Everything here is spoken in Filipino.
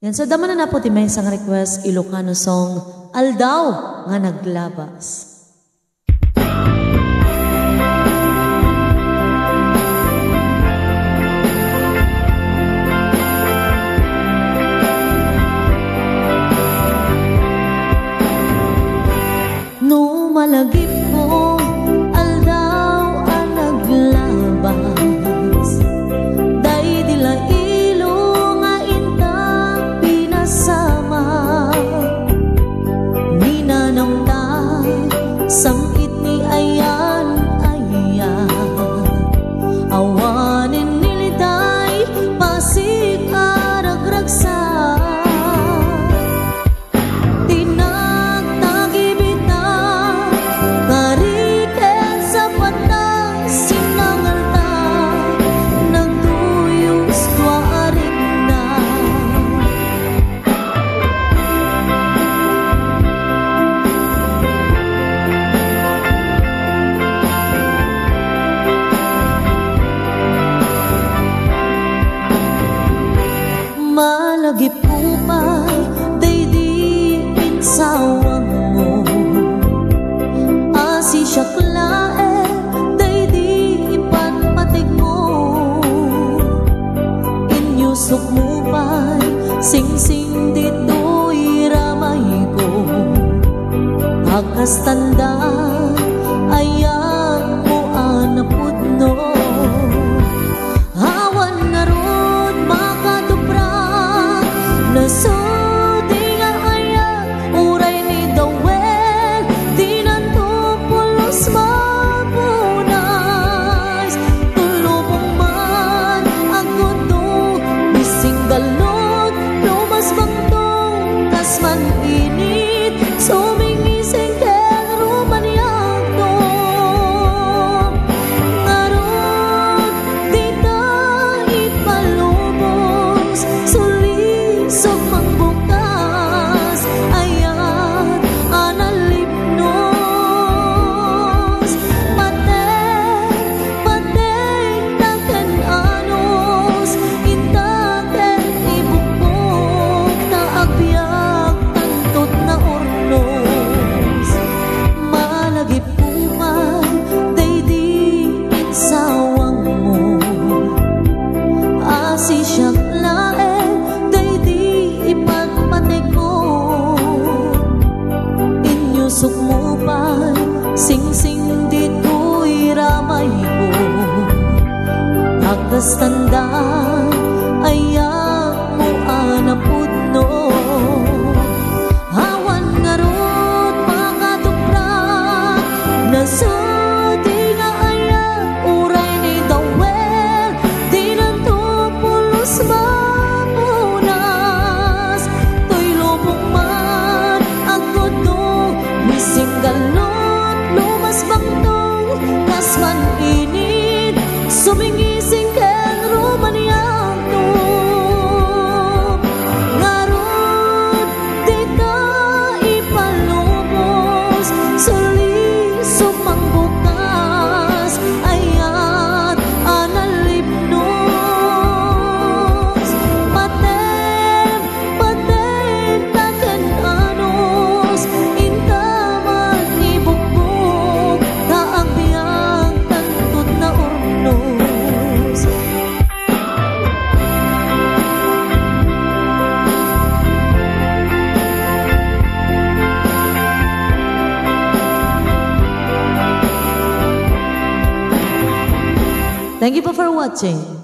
Yan, so dama na po ti may isang request Ilocano song, Aldaw nga naglabas. No malagip ko, aldaw ang naglabas. Day dila ilo nga intang pinasama. Ninanong tay, samkit ni ayan awanin nilitay, pasig aragragsa. Malagip upay, day insawang mo. Asi siya klae, day ipanpatig mo. Inyusok mo pa'y, sing-sing dito'y ramay ko. Hakas tanda, ayang mo anapod no. So di nga ayan, uray ni Dawel, di nanto pulos mapunas. Tulubong man ako to, bising galot, lumas bang to, kas man init, sumingising ken rumaniag to. Ngarot, di ta ipalubos, so magbukas, ayan, analipnos. Patay, taken anos, intaken ibukbok, na agbyag, tantot na ornos. Malagip umay, day di insawang mo. Asi siya lae, inyusok mo pa'y, sing-sing dito'y ramay ko. Hagas tanda, ayang mo anapod no. Hawan nga rot makatuprak, nasa di nga ayang uray ni Dawel, di nanto pulos mapunas. To'y lubong man ako to, bising galot, lumas bangtong, kas man init, sumingising ken rumaniag to. Ngarot, di ka ipalubos, suli sumangbukas, ayat analipnos. Patem, taken anos, intaman ibukbok, kaagbyang tantot na ornos. Thank you po for watching.